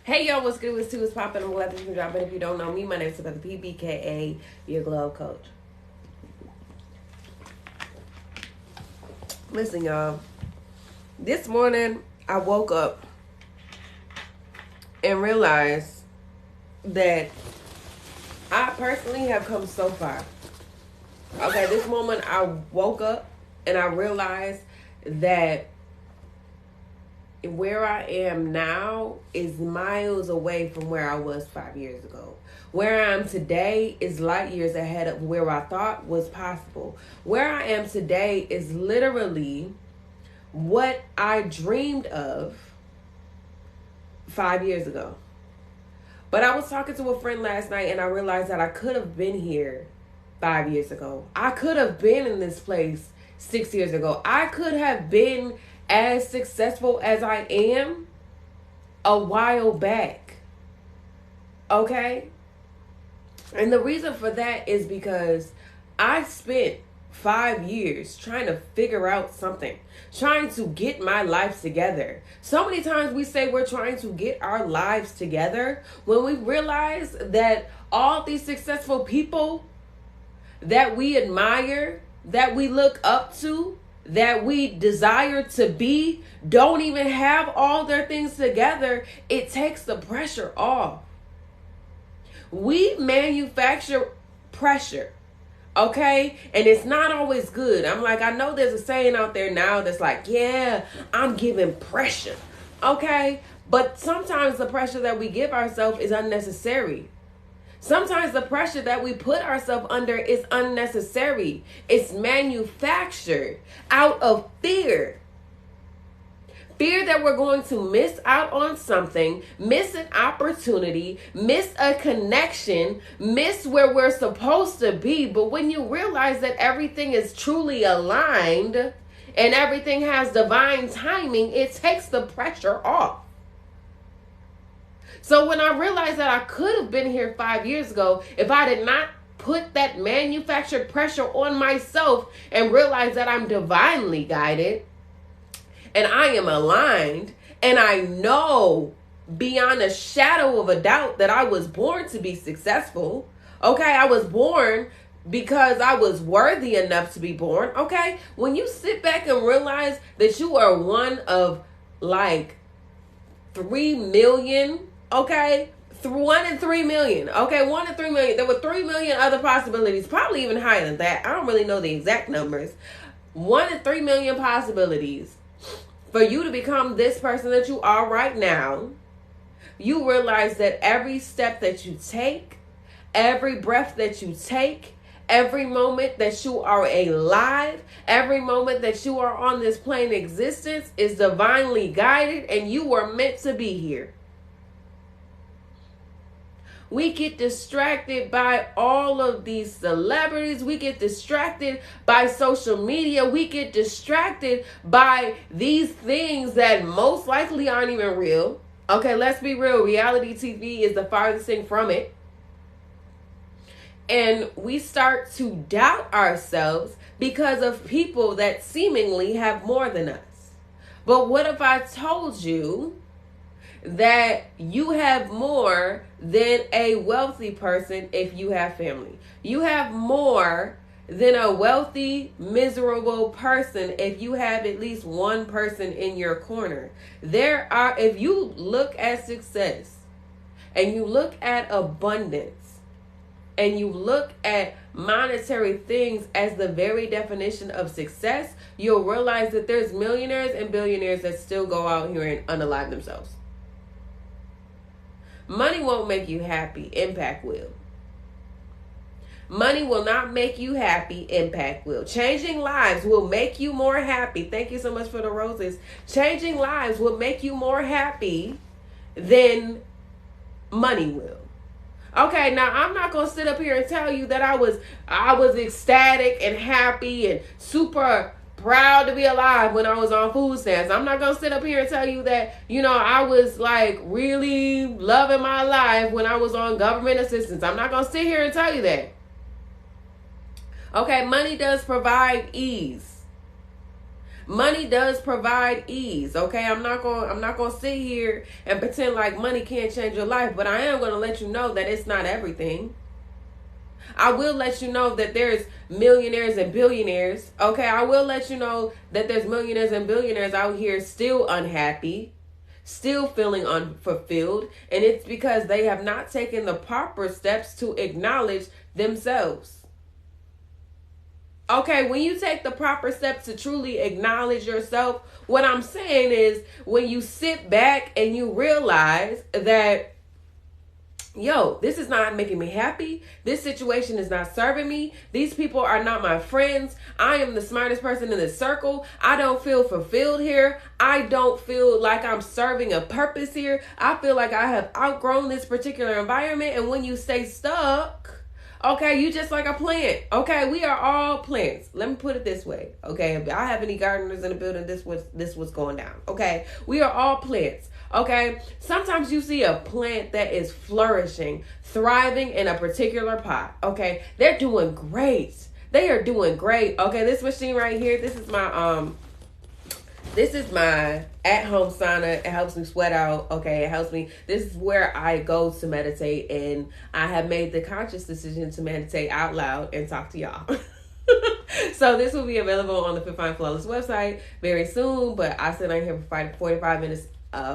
Hey y'all, what's good? What's two? What's poppin'? I'm glad that you can drop it. If you don't know me, my name is Samantha PBKA, your glove coach. Listen, y'all. This morning I woke up and realized that I personally have come so far. Okay, this moment I woke up and I realized that where I am now is miles away from where I was 5 years ago. Where I am today is light years ahead of where I thought was possible. Where I am today is literally what I dreamed of 5 years ago. But I was talking to a friend last night and I realized that I could have been here 5 years ago. I could have been in this place 6 years ago. I could have been as successful as I am a while back. Okay? And the reason for that is because I spent 5 years trying to figure out something, trying to get my life together. So many times we say we're trying to get our lives together when we realize that all these successful people that we admire, that we look up to, that we desire to be, don't even have all their things together. It takes the pressure off. We manufacture pressure, okay? And it's not always good. I know there's a saying out there now that's like, yeah, I'm giving pressure, okay? But sometimes the pressure that we give ourselves is unnecessary. Sometimes the pressure that we put ourselves under is unnecessary. It's manufactured out of fear. Fear that we're going to miss out on something, miss an opportunity, miss a connection, miss where we're supposed to be. But when you realize that everything is truly aligned and everything has divine timing, it takes the pressure off. So when I realized that I could have been here 5 years ago, if I did not put that manufactured pressure on myself and realize that I'm divinely guided and I am aligned and I know beyond a shadow of a doubt that I was born to be successful. Okay, I was born because I was worthy enough to be born. Okay, when you sit back and realize that you are one of like 3 million. Okay, 1 in 3 million. Okay, 1 in 3 million. There were 3 million other possibilities, probably even higher than that. I don't really know the exact numbers. 1 in 3 million possibilities for you to become this person that you are right now. You realize that every step that you take, every breath that you take, every moment that you are alive, every moment that you are on this plane existence is divinely guided and you were meant to be here. We get distracted by all of these celebrities. We get distracted by social media. We get distracted by these things that most likely aren't even real. Okay, let's be real. Reality TV is the farthest thing from it. And we start to doubt ourselves because of people that seemingly have more than us. But what if I told you that you have more than a wealthy person if you have family? You have more than a wealthy, miserable person if you have at least one person in your corner. If you look at success and you look at abundance and you look at monetary things as the very definition of success, you'll realize that there's millionaires and billionaires that still go out here and unalive themselves. Money won't make you happy. Impact will. Money will not make you happy. Impact will. Changing lives will make you more happy. Thank you so much for the roses. Changing lives will make you more happy than money will. Okay, now I'm not going to sit up here and tell you that I was ecstatic and happy and super proud to be alive when I was on food stamps. I'm not going to sit up here and tell you that, I was like really loving my life when I was on government assistance. I'm not going to sit here and tell you that. Okay, money does provide ease. Money does provide ease, okay? I'm not going to sit here and pretend like money can't change your life, but I am going to let you know that it's not everything. I will let you know that there's millionaires and billionaires, okay? I will let you know that there's millionaires and billionaires out here still unhappy, still feeling unfulfilled, and it's because they have not taken the proper steps to acknowledge themselves. Okay, when you take the proper steps to truly acknowledge yourself, what I'm saying is when you sit back and you realize that, yo, this is not making me happy. This situation is not serving me. These people are not my friends. I am the smartest person in this circle. I don't feel fulfilled here. I don't feel like I'm serving a purpose here. I feel like I have outgrown this particular environment. And when you stay stuck, okay, you just like a plant. Okay, we are all plants. Let me put it this way. Okay, if I have any gardeners in the building, this was going down. Okay, we are all plants. Okay, sometimes you see a plant that is flourishing, thriving in a particular pot. Okay, they're doing great. They are doing great. Okay, this machine right here, this is my at-home sauna. It helps me sweat out. Okay, it helps me. This is where I go to meditate, and I have made the conscious decision to meditate out loud and talk to y'all. So this will be available on the Fit Fine Flawless website very soon, but I sit on here for 45 minutes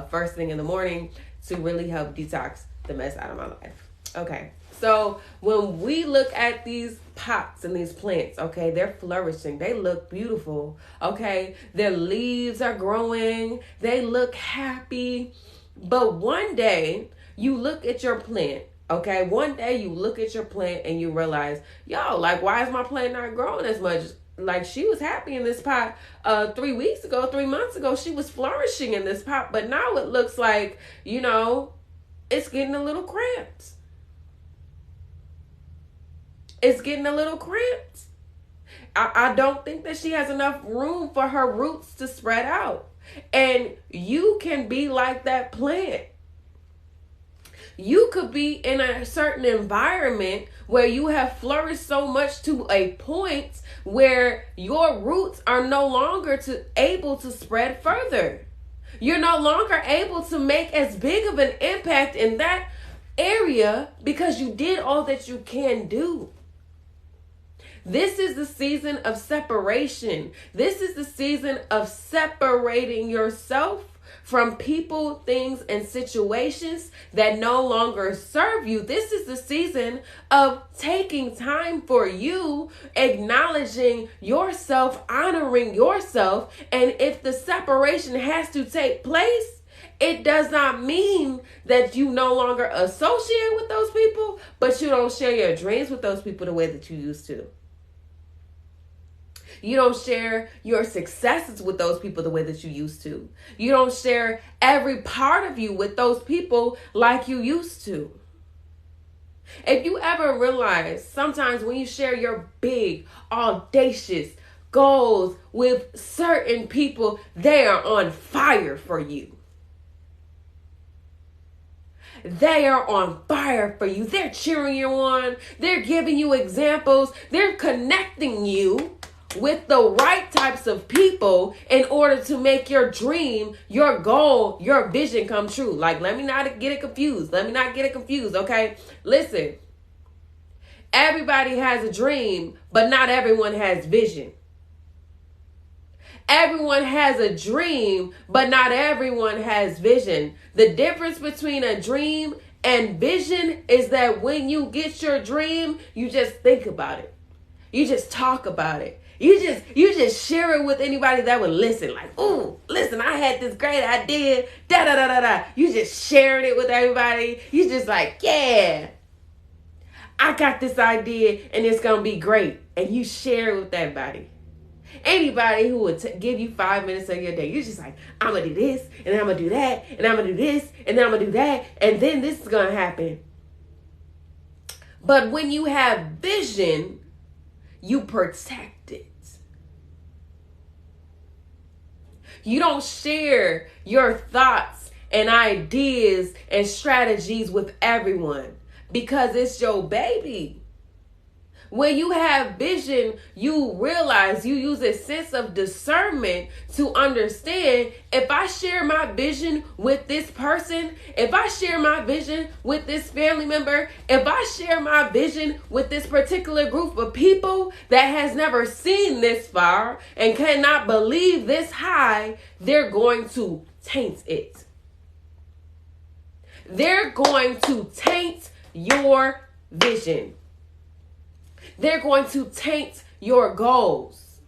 first thing in the morning to really help detox the mess out of my life. Okay, so when we look at these pots and these plants, okay, they're flourishing. They look beautiful. Okay, their leaves are growing. They look happy. But one day you look at your plant. Okay, one day you look at your plant and you realize, yo, like, why is my plant not growing as much? Like, she was happy in this pot 3 weeks ago, 3 months ago. She was flourishing in this pot, but now it looks like, it's getting a little cramped. It's getting a little cramped. I don't think that she has enough room for her roots to spread out. And you can be like that plant. You could be in a certain environment where you have flourished so much to a point where your roots are no longer able to spread further. You're no longer able to make as big of an impact in that area because you did all that you can do. This is the season of separation. This is the season of separating yourself from people, things, and situations that no longer serve you. This is the season of taking time for you, acknowledging yourself, honoring yourself. And if the separation has to take place, it does not mean that you no longer associate with those people, but you don't share your dreams with those people the way that you used to. You don't share your successes with those people the way that you used to. You don't share every part of you with those people like you used to. If you ever realize sometimes when you share your big, audacious goals with certain people, they are on fire for you. They are on fire for you. They're cheering you on. They're giving you examples. They're connecting you with the right types of people in order to make your dream, your goal, your vision come true. Like, let me not get it confused. Okay? Listen, everybody has a dream, but not everyone has vision. Everyone has a dream, but not everyone has vision. The difference between a dream and vision is that when you get your dream, you just think about it. You just talk about it. You just share it with anybody that would listen. Like, ooh, listen, I had this great idea. Da da da da da. You just sharing it with everybody. You just like, yeah, I got this idea and it's gonna be great. And you share it with everybody. Anybody who would give you 5 minutes of your day, you're just like, I'm gonna do this, and I'm gonna do that, and I'm gonna do this, and then I'm gonna do that, and then this is gonna happen. But when you have vision, you protect it. You don't share your thoughts and ideas and strategies with everyone because it's your baby. When you have vision, you realize, you use a sense of discernment to understand, if I share my vision with this person, if I share my vision with this family member, if I share my vision with this particular group of people that has never seen this far and cannot believe this high, they're going to taint it. They're going to taint your vision. They're going to taint your goals.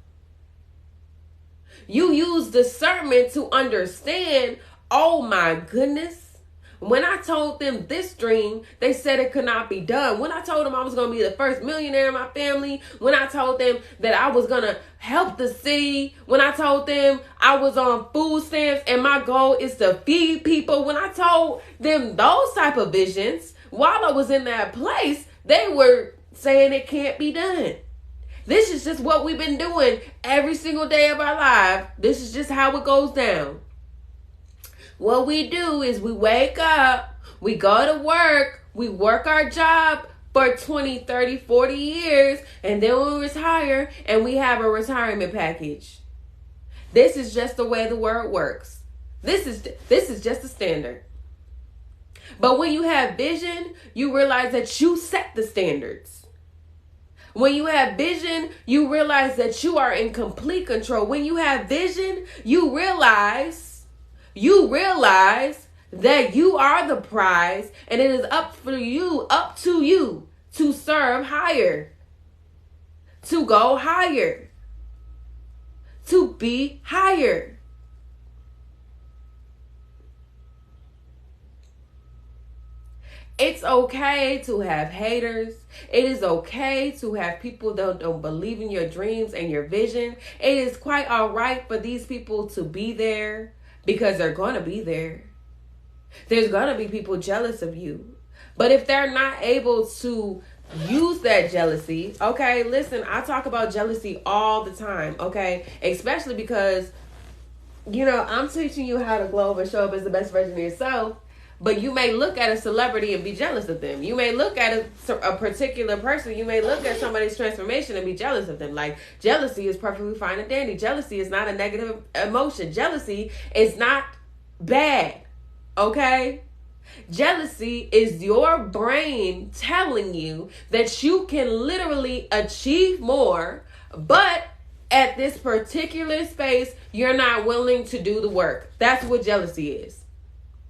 You use discernment to understand, oh my goodness. When I told them this dream, they said it could not be done. When I told them I was going to be the first millionaire in my family, when I told them that I was going to help the city, when I told them I was on food stamps and my goal is to feed people, when I told them those type of visions, while I was in that place, they were saying it can't be done. This is just what we've been doing every single day of our life. This is just how it goes down. What we do is we wake up, we go to work, we work our job for 20, 30, 40 years, and then we retire and we have a retirement package. This is just the way the world works. This is just the standard. But when you have vision, you realize that you set the standards. When you have vision, you realize that you are in complete control. When you have vision, you realize that you are the prize, and it is up to you to serve higher, to go higher, to be higher. It's okay to have haters. It is okay to have people that don't believe in your dreams and your vision. It is quite all right for these people to be there, because they're going to be there. There's going to be people jealous of you. But if they're not able to use that jealousy, okay, listen, I talk about jealousy all the time, okay? Especially because, I'm teaching you how to glow up and show up as the best version of yourself. But you may look at a celebrity and be jealous of them. You may look at a particular person. You may look at somebody's transformation and be jealous of them. Like, jealousy is perfectly fine and dandy. Jealousy is not a negative emotion. Jealousy is not bad. Okay? Jealousy is your brain telling you that you can literally achieve more, but at this particular space, you're not willing to do the work. That's what jealousy is.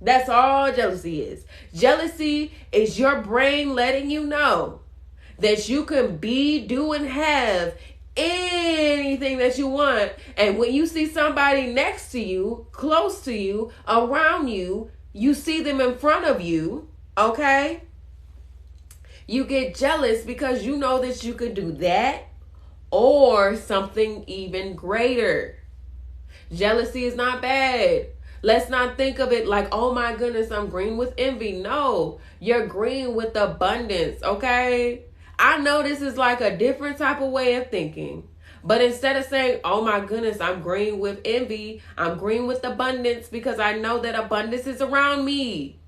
That's all jealousy is. Jealousy is your brain letting you know that you can be, do, and have anything that you want. And when you see somebody next to you, close to you, around you, you see them in front of you, okay? You get jealous because you know that you could do that or something even greater. Jealousy is not bad. Let's not think of it like, oh my goodness, I'm green with envy. No, you're green with abundance, okay? I know this is like a different type of way of thinking. But instead of saying, oh my goodness, I'm green with envy, I'm green with abundance, because I know that abundance is around me.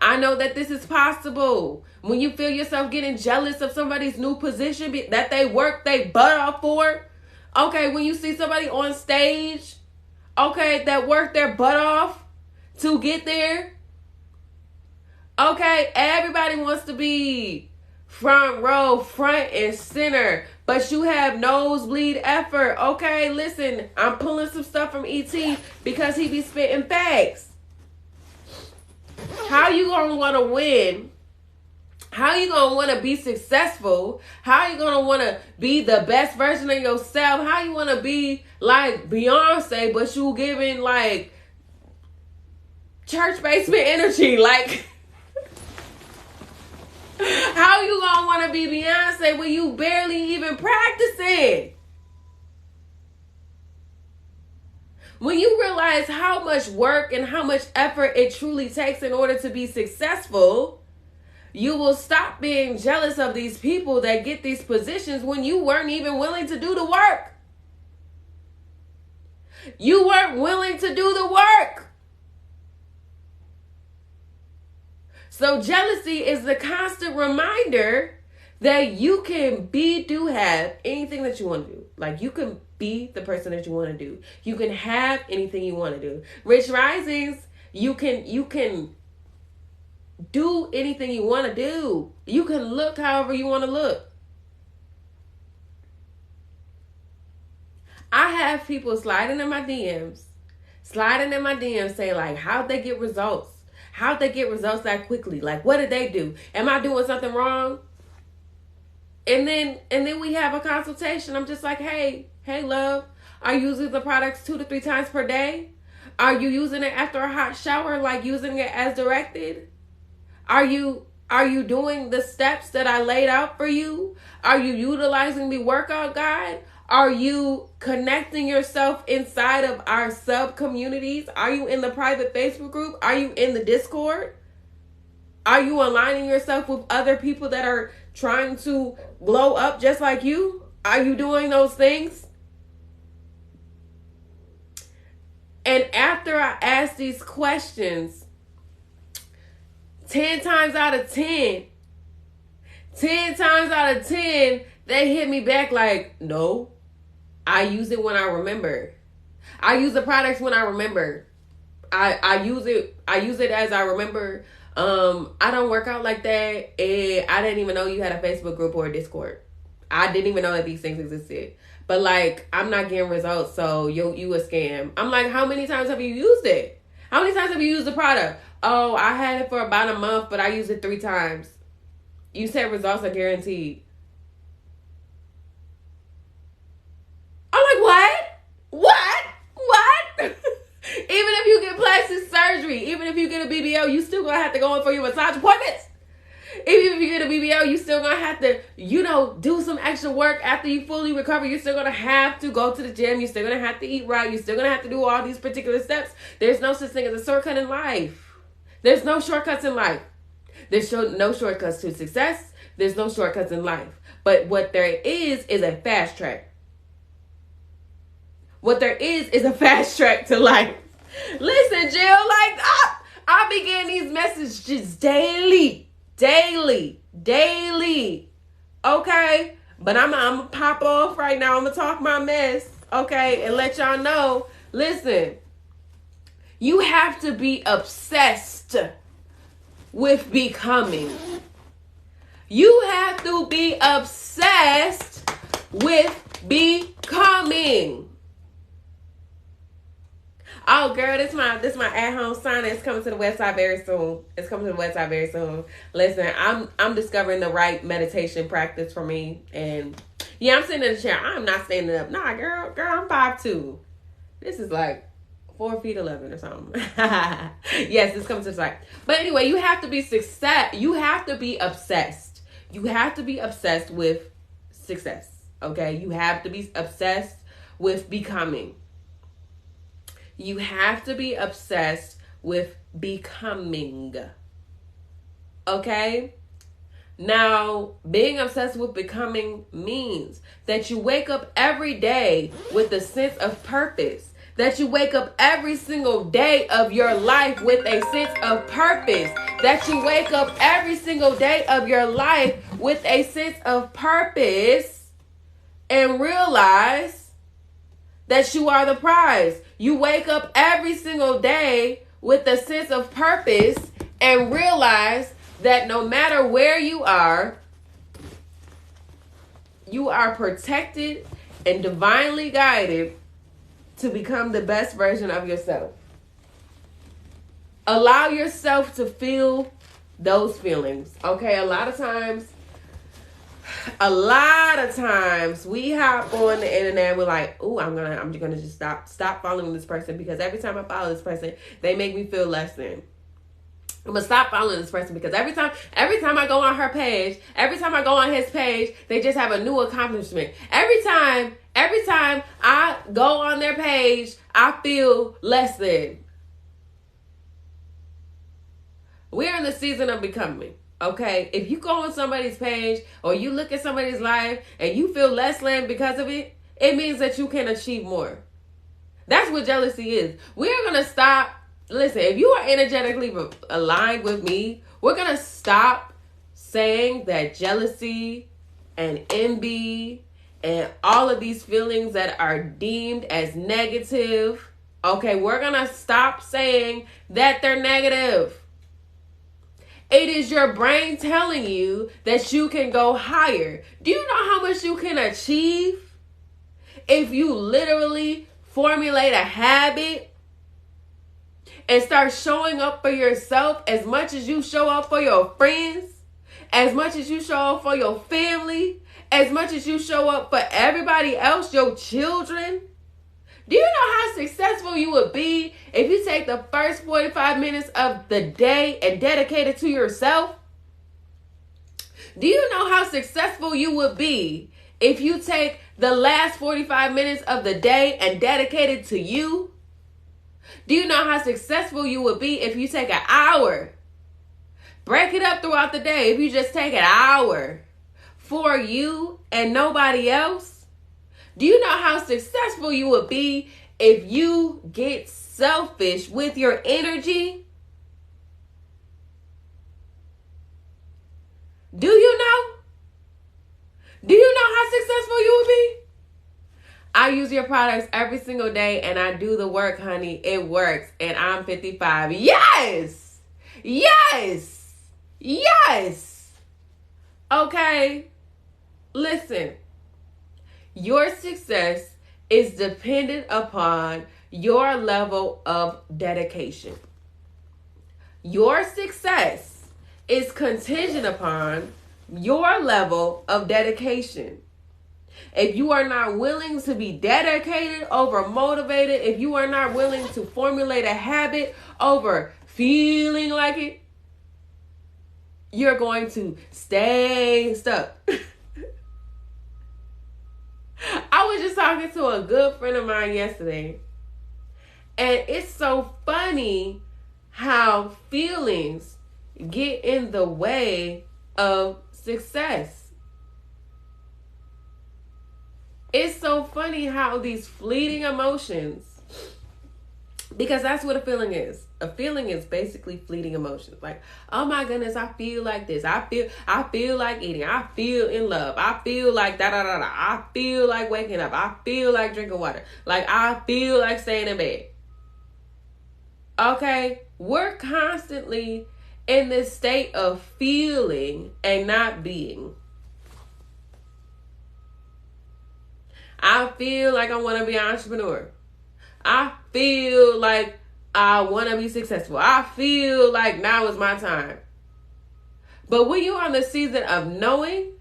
I know that this is possible. When you feel yourself getting jealous of somebody's new position that they work they butt off for, okay, when you see somebody on stage, okay, that worked their butt off to get there. Okay, everybody wants to be front row, front and center, but you have nosebleed effort. Okay, listen, I'm pulling some stuff from ET because he be spitting facts. How you gonna want to win? How you gonna want to be successful? How you gonna want to be the best version of yourself? How you want to be like Beyonce, but you giving like church basement energy? Like, how you gonna want to be Beyonce when you barely even practicing? When you realize how much work and how much effort it truly takes in order to be successful, you will stop being jealous of these people that get these positions when you weren't even willing to do the work. You weren't willing to do the work. So jealousy is the constant reminder that you can do, have anything that you want to do. Like, you can be the person that you want to do. You can have anything you want to do. Rich Risings, you can do anything you want to do. You can look however you want to look. I have people sliding in my DMs saying, like, how'd they get results? How'd they get results that quickly? Like, what did they do? Am I doing something wrong? And then we have a consultation. I'm just like, hey, love, are you using the products 2 to 3 times per day? Are you using it after a hot shower, like using it as directed? Are you doing the steps that I laid out for you? Are you utilizing the workout guide? Are you connecting yourself inside of our sub communities? Are you in the private Facebook group? Are you in the Discord? Are you aligning yourself with other people that are trying to glow up just like you? Are you doing those things? And after I ask these questions, 10 times out of 10, they hit me back like, no, I use it when I remember. I use the products when I remember. I use it as I remember. I don't work out like that, and I didn't even know you had a Facebook group or a Discord. I didn't even know that these things existed. But like, I'm not getting results, so you a scam. I'm like, how many times have you used it? How many times have you used the product? Oh, I had it for about a month, but I used it 3 times. You said results are guaranteed. I'm like, what? Even if you get plastic surgery, even if you get a BBL, you still gonna have to go in for your massage appointments. Even if you get a BBL, you still gonna have to, do some extra work after you fully recover. You're still gonna have to go to the gym. You're still gonna have to eat right. You're still gonna have to do all these particular steps. There's no such thing as a shortcut in life. There's no shortcuts in life. There's no shortcuts to success. There's no shortcuts in life. But what there is a fast track. What there is a fast track to life. Listen, Jill, like, I be getting these messages daily. Okay? But I'm gonna pop off right now. I'm gonna talk my mess, okay? And let y'all know, listen, you have to be obsessed with becoming. You have to be obsessed with becoming. Oh, girl, this my at-home sauna. It's coming to the west side very soon. Listen, I'm discovering the right meditation practice for me. And yeah, I'm sitting in the chair. I'm not standing up. Nah, girl, I'm 5'2". This is like 4 feet 11 or something. Yes, it's coming to the side. But anyway, you have to be You have to be obsessed. You have to be obsessed with success. Okay? You have to be obsessed with becoming. You have to be obsessed with becoming. Okay? Now, being obsessed with becoming means that you wake up every day with a sense of purpose. That you wake up every single day of your life with a sense of purpose. That you wake up every single day of your life with a sense of purpose and realize that you are the prize. You wake up every single day with a sense of purpose and realize that no matter where you are protected and divinely guided to become the best version of yourself. Allow yourself to feel those feelings. Okay, a lot of times we hop on the internet and we're like, "Ooh, I'm gonna just stop following this person because every time I follow this person, they make me feel less than. I'm gonna stop following this person because every time I go on her page, every time I go on his page, they just have a new accomplishment. Every time I go on their page, I feel less than." We're in the season of becoming. Okay, if you go on somebody's page or you look at somebody's life and you feel less than because of it, it means that you can achieve more. That's what jealousy is. We're going to stop. Listen, if you are energetically aligned with me, we're going to stop saying that jealousy and envy and all of these feelings that are deemed as negative, okay, we're going to stop saying that they're negative. It is your brain telling you that you can go higher. Do you know how much you can achieve if you literally formulate a habit and start showing up for yourself as much as you show up for your friends, as much as you show up for your family, as much as you show up for everybody else, your children? Do you know how successful you would be if you take the first 45 minutes of the day and dedicate it to yourself? Do you know how successful you would be if you take the last 45 minutes of the day and dedicate it to you? Do you know how successful you would be if you take an hour? Break it up throughout the day. If you just take an hour for you and nobody else? Do you know how successful you would be if you get selfish with your energy? Do you know? Do you know how successful you would be? I use your products every single day and I do the work, honey. It works. And I'm 55. Yes! Yes! Yes! Okay. Listen. Your success is dependent upon your level of dedication. Your success is contingent upon your level of dedication. If you are not willing to be dedicated over motivated, if you are not willing to formulate a habit over feeling like it, you're going to stay stuck. I was just talking to a good friend of mine yesterday, and it's so funny how feelings get in the way of success. It's so funny how these fleeting emotions, because that's what a feeling is. A feeling is basically fleeting emotions. Like, oh my goodness, I feel like this. I feel like eating. I feel in love. I feel like da da da da. I feel like waking up. I feel like drinking water. Like, I feel like staying in bed. Okay? We're constantly in this state of feeling and not being. I feel like I want to be an entrepreneur. I feel like I want to be successful. I feel like now is my time. But when you're on the season of knowing,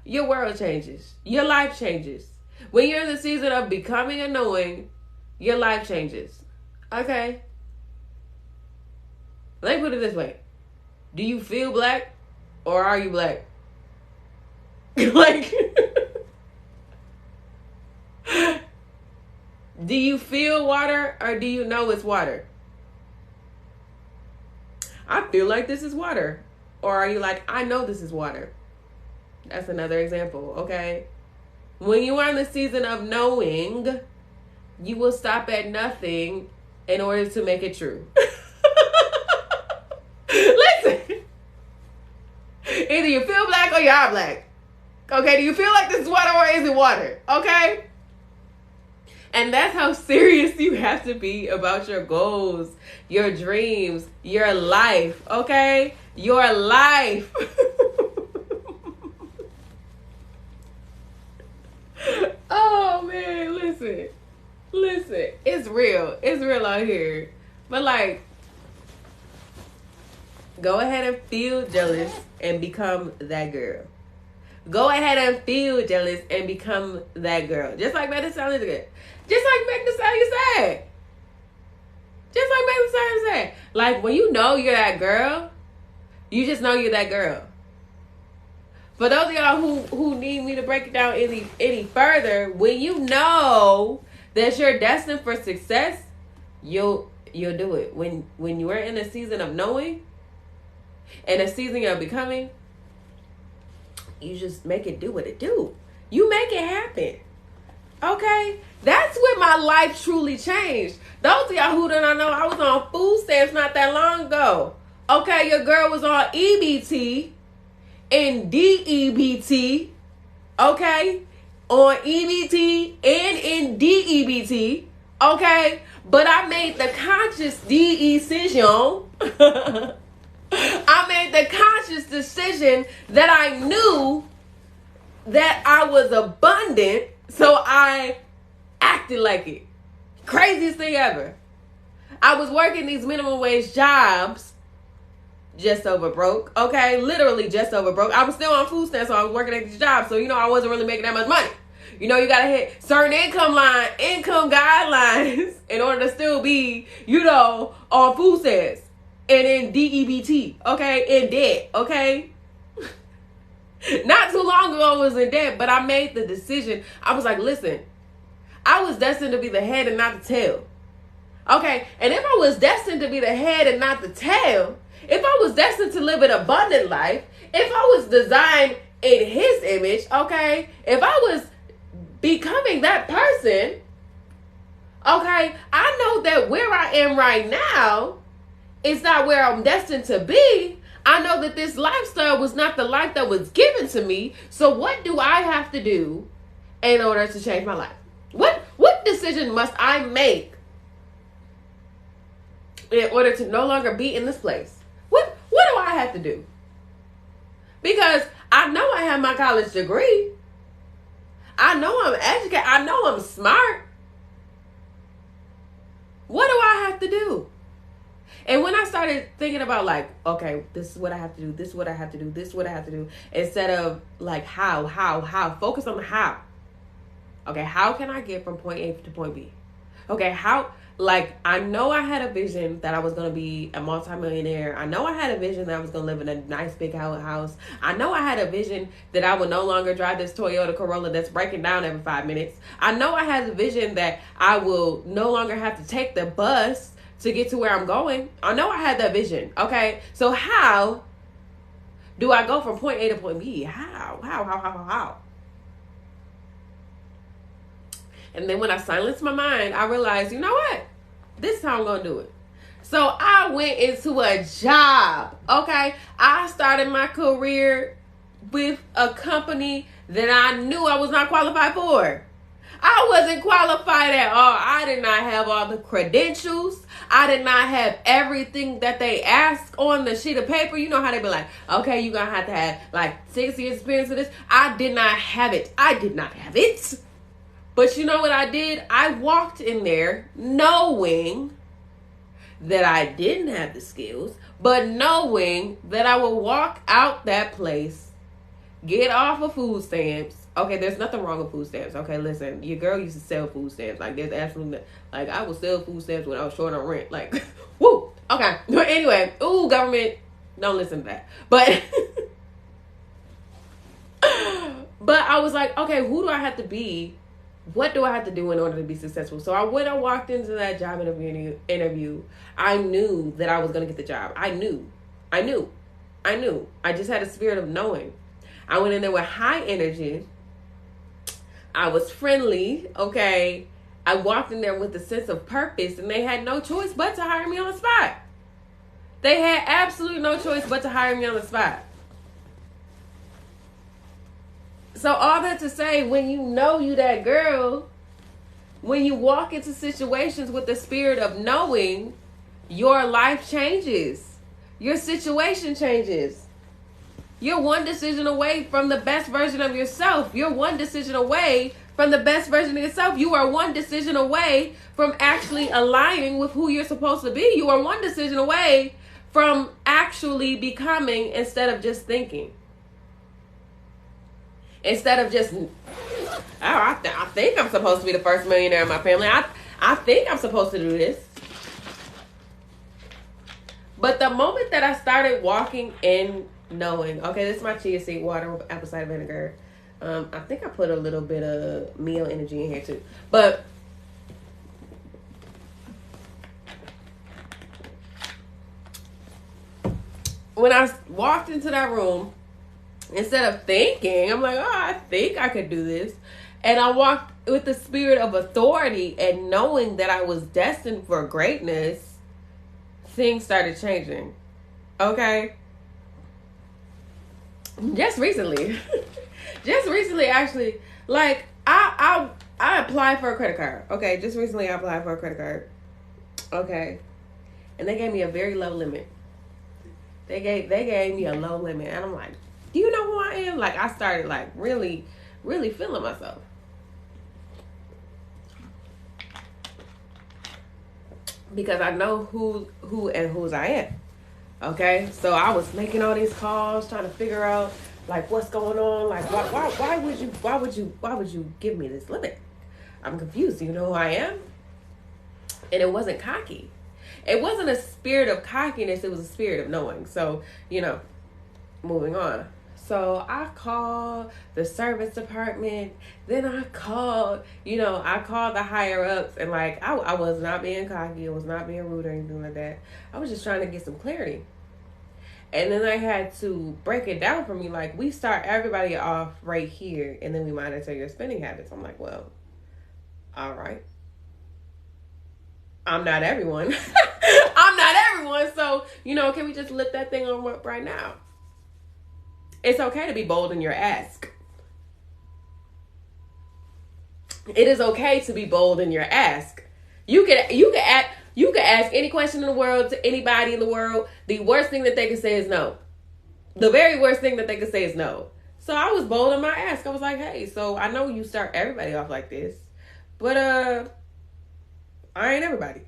your world changes. Your life changes. When you're in the season of becoming and knowing, your life changes. Okay? Let me put it this way. Do you feel black or are you black? Like... Do you feel water or do you know it's water? I feel like this is water. Or are you like, I know this is water? That's another example, okay? When you are in the season of knowing, you will stop at nothing in order to make it true. Listen. Either you feel black or you are black. Okay, do you feel like this is water or is it water? Okay? And that's how serious you have to be about your goals, your dreams, your life, okay? Your life. Oh, man, listen. It's real. It's real out here. But, like, go ahead and feel jealous and become that girl. Go ahead and feel jealous and become that girl. Just like Megan Thee Stallion said. Just like Megan Thee Stallion said. Just like Megan Thee Stallion said. Like, when you know you're that girl, you just know you're that girl. For those of y'all who need me to break it down any further, when you know that you're destined for success, you'll do it. When you are in a season of knowing and a season of becoming, you just make it do what it do. You make it happen. Okay? That's when my life truly changed. Those of y'all who do not know, I was on food stamps not that long ago. Okay, your girl was on EBT. in DEBT, okay? On EBT and in DEBT, okay? But I made the conscious decision. I made the conscious decision that I knew that I was abundant, so I acted like it. Craziest thing ever. I was working these minimum wage jobs, just over broke, okay? Literally just over broke. I was still on food stamps, so I was working at these jobs, so, I wasn't really making that much money. You gotta hit certain income guidelines in order to still be, on food stamps and in DEBT, okay? In debt, okay? Not too long ago I was in debt, but I made the decision. I was like, listen, I was destined to be the head and not the tail. Okay, and if I was destined to be the head and not the tail, if I was destined to live an abundant life, if I was designed in his image, okay, if I was becoming that person, okay, I know that where I am right now is not where I'm destined to be. I know that this lifestyle was not the life that was given to me. So what do I have to do in order to change my life? What decision must I make in order to no longer be in this place? What do I have to do? Because I know I have my college degree. I know I'm educated. I know I'm smart. What do I have to do? And when I started thinking about okay, this is what I have to do, this is what I have to do, this is what I have to do, instead of how, focus on the how. Okay, how can I get from point A to point B? Okay, I know I had a vision that I was going to be a multimillionaire. I know I had a vision that I was going to live in a nice big house. I know I had a vision that I would no longer drive this Toyota Corolla that's breaking down every 5 minutes. I know I had a vision that I will no longer have to take the bus to get to where I'm going. I know I had that vision. Okay, so how do I go from point A to point B? How? And then when I silenced my mind, I realized, you know what? This is how I'm going to do it. So I went into a job, okay? I started my career with a company that I knew I was not qualified for. I wasn't qualified at all. I did not have all the credentials. I did not have everything that they ask on the sheet of paper. You know how they be like, okay, you're going to have 6 years experience with this. I did not have it. But you know what I did? I walked in there knowing that I didn't have the skills, but knowing that I would walk out that place, get off of food stamps. Okay, there's nothing wrong with food stamps. Okay, listen, your girl used to sell food stamps. There's absolutely, I would sell food stamps when I was short on rent. Woo! Okay, but anyway, government, don't listen to that. But, but I was like, okay, who do I have to be? What do I have to do in order to be successful? So when I walked into that job interview, I knew that I was going to get the job. I knew. I just had a spirit of knowing. I went in there with high energy. I was friendly, okay? I walked in there with a sense of purpose, and they had no choice but to hire me on the spot. They had absolutely no choice but to hire me on the spot. So all that to say, when you know you that girl, when you walk into situations with the spirit of knowing, your life changes. Your situation changes. You're one decision away from the best version of yourself. You're one decision away from the best version of yourself. You are one decision away from actually aligning with who you're supposed to be. You are one decision away from actually becoming instead of just thinking. Instead of just, I think I'm supposed to be the first millionaire in my family. I think I'm supposed to do this. But the moment that I started walking in knowing, okay, this is my chia seed water with apple cider vinegar. I think I put a little bit of meal energy in here too. But when I walked into that room, instead of thinking, I'm like, I think I could do this. And I walked with the spirit of authority and knowing that I was destined for greatness. Things started changing. Okay? Just recently. Just recently, actually. Like, I applied for a credit card. Okay, just recently I applied for a credit card. Okay. And they gave me a very low limit. They gave me a low limit. And I'm like, do you know who I am? Like, I started, like, really, really feeling myself. Because I know who and whose I am. Okay? So I was making all these calls, trying to figure out, like, what's going on. Like, why would you give me this limit? I'm confused. Do you know who I am? And it wasn't cocky. It wasn't a spirit of cockiness. It was a spirit of knowing. So, moving on. So I called the service department. Then I called the higher ups. And, like, I was not being cocky. I was not being rude or anything like that. I was just trying to get some clarity. And then I had to break it down for me. Like, we start everybody off right here. And then we monitor your spending habits. I'm like, well, all right. I'm not everyone. I'm not everyone. So, can we just lift that thing on up right now? It's okay to be bold in your ask. It is okay to be bold in your ask. You can ask any question in the world to anybody in the world. The worst thing that they can say is no. The very worst thing that they can say is no. So I was bold in my ask. I was like, hey, so I know you start everybody off like this, but I ain't everybody.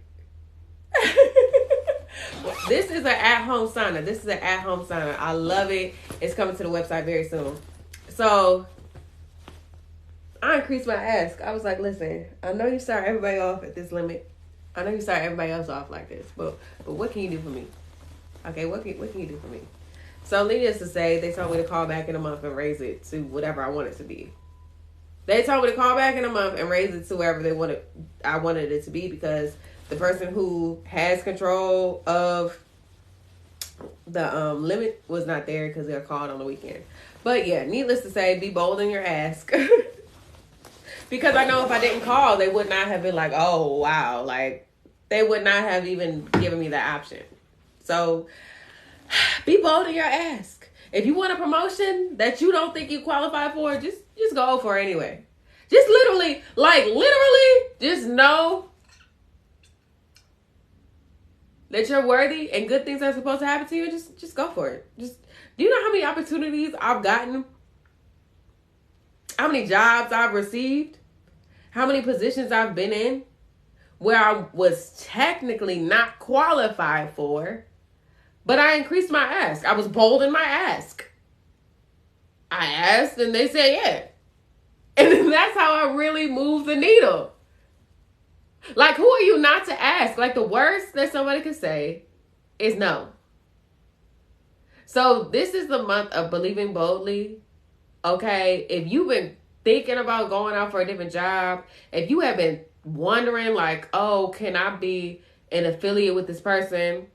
This is an at-home sauna. I love it. It's coming to the website very soon. So I increased my ask. I was like, listen, I know you start everybody off at this limit. I know you start everybody else off like this, but what can you do for me? Okay, what can you do for me? So needless to say, they told me to call back in a month and raise it to whatever I want it to be. They told me to call back in a month and raise it to wherever I wanted it to be, because the person who has control of the limit was not there because they're called on the weekend. But yeah, needless to say, be bold in your ask. Because I know if I didn't call, they would not have been like, oh, wow. Like, they would not have even given me that option. So be bold in your ask. If you want a promotion that you don't think you qualify for, just go for it anyway. Just literally, just know that you're worthy and good things are supposed to happen to you. Just go for it. Do you know how many opportunities I've gotten? How many jobs I've received? How many positions I've been in where I was technically not qualified for, but I increased my ask. I was bold in my ask. I asked and they said yeah. And that's how I really moved the needle. Like, who are you not to ask? Like, the worst that somebody could say is no. So this is the month of believing boldly. Okay, if you've been thinking about going out for a different job, if you have been wondering like, oh, can I be an affiliate with this person?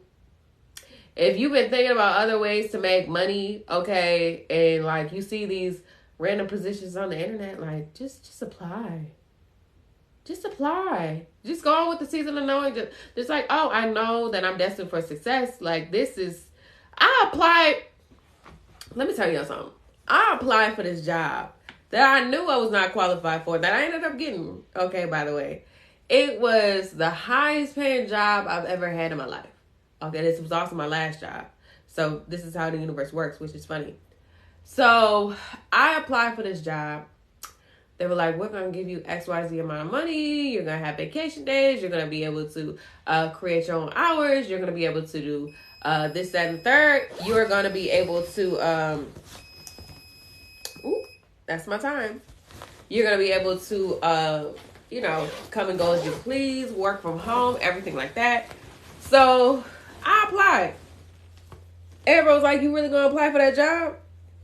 If you've been thinking about other ways to make money, okay, and like you see these random positions on the internet, like just apply. Just apply. Just go on with the season of knowing. Just like, oh, I know that I'm destined for success. Like, I applied. Let me tell you something. I applied for this job that I knew I was not qualified for, that I ended up getting. Okay, by the way. It was the highest paying job I've ever had in my life. Okay, this was also my last job. So this is how the universe works, which is funny. So I applied for this job. They were like, we're going to give you XYZ amount of money. You're going to have vacation days. You're going to be able to create your own hours. You're going to be able to do this, that, and the third. You're going to be able to... that's my time. You're going to be able to, come and go as you please, work from home, everything like that. So I applied. Everybody was like, you really going to apply for that job?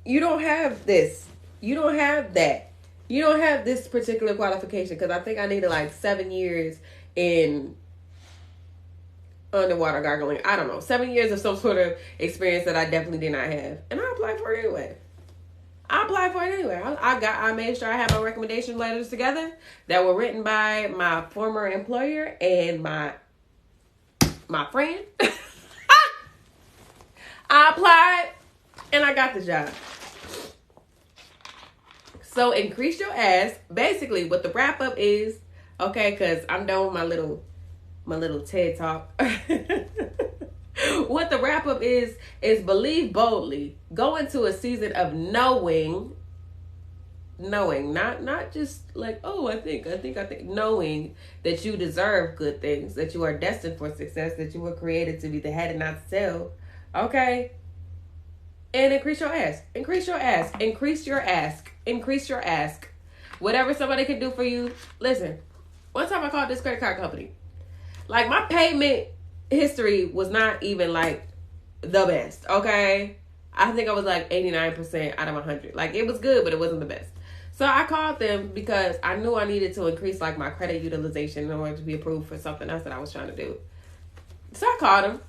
You don't have this. You don't have that. You don't have this particular qualification, because I think I needed like 7 years in underwater gargling. I don't know. 7 years of some sort of experience that I definitely did not have. And I applied for it anyway. I made sure I had my recommendation letters together that were written by my former employer and my friend. I applied and I got the job. So increase your ask. Basically, what the wrap up is, okay, because I'm done with my little TED talk. What the wrap up is believe boldly. Go into a season of knowing, not just like, oh, I think, knowing that you deserve good things, that you are destined for success, that you were created to be the head and not the tail. Okay. And increase your ask. Increase your ask. Increase your ask. Increase your ask. Whatever somebody can do for you. Listen, one time I called this credit card company. Like, my payment history was not even like the best. Okay. I think I was like 89% out of 100. Like, it was good, but it wasn't the best. So I called them because I knew I needed to increase like my credit utilization in order to be approved for something else that I was trying to do. So I called them.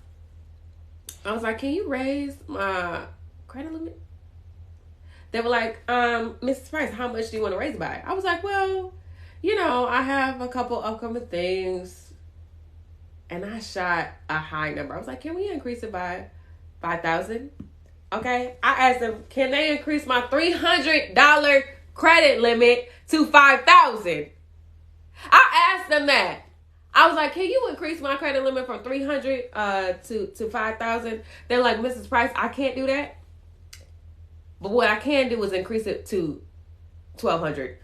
I was like, can you raise my credit limit? They were like, Mrs. Price, how much do you want to raise it by? I was like, well, I have a couple upcoming things. And I shot a high number. I was like, can we increase it by $5,000? Okay. I asked them, can they increase my $300 credit limit to $5,000? I asked them that. I was like, can you increase my credit limit from $300 to $5,000? They're like, Mrs. Price, I can't do that. But what I can do is increase it to $1,200.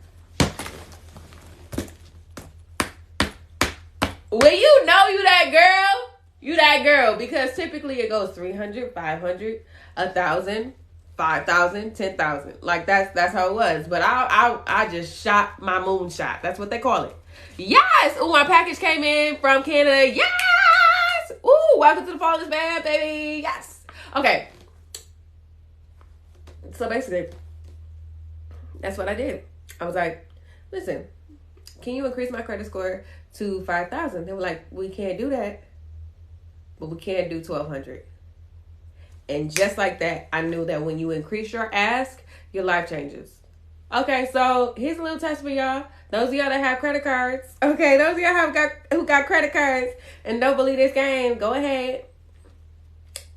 Well, you know you that girl. You that girl. Because typically it goes $300, $500, $1,000, $5,000, $10,000. Like that's how it was. But I just shot my moonshot. That's what they call it. Yes. Ooh, my package came in from Canada. Yes. Ooh, welcome to the Fall is Bad, baby. Yes. Okay. So basically, that's what I did. I was like, listen, can you increase my credit score to 5,000? They were like, we can't do that, but we can do 1,200. And just like that, I knew that when you increase your ask, your life changes. Okay, so here's a little test for y'all. Those of y'all that have credit cards, okay, those of y'all who got credit cards and don't believe this game, go ahead,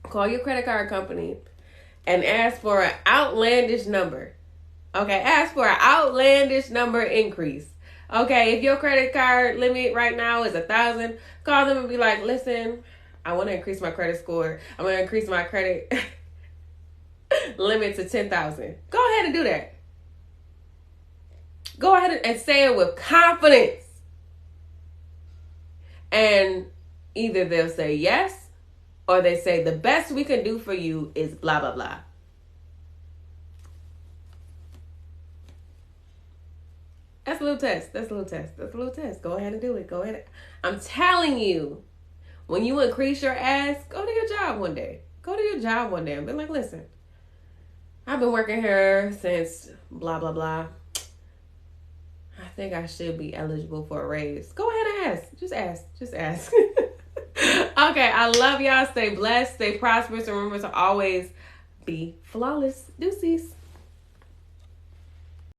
call your credit card company and ask for an outlandish number. Okay, ask for an outlandish number increase. Okay, if your credit card limit right now is 1,000, call them and be like, listen, I want to increase my credit score. I'm going to increase my credit limit to 10,000. Go ahead and do that. Go ahead and say it with confidence. And either they'll say yes, or they say the best we can do for you is blah, blah, blah. That's a little test. Go ahead and do it. Go ahead. I'm telling you, when you increase your ask, go to your job one day. And be like, listen, I've been working here since blah, blah, blah. I think I should be eligible for a raise. Go ahead and ask. Just ask. Okay, I love y'all. Stay blessed, stay prosperous, and remember to always be flawless. Deuces.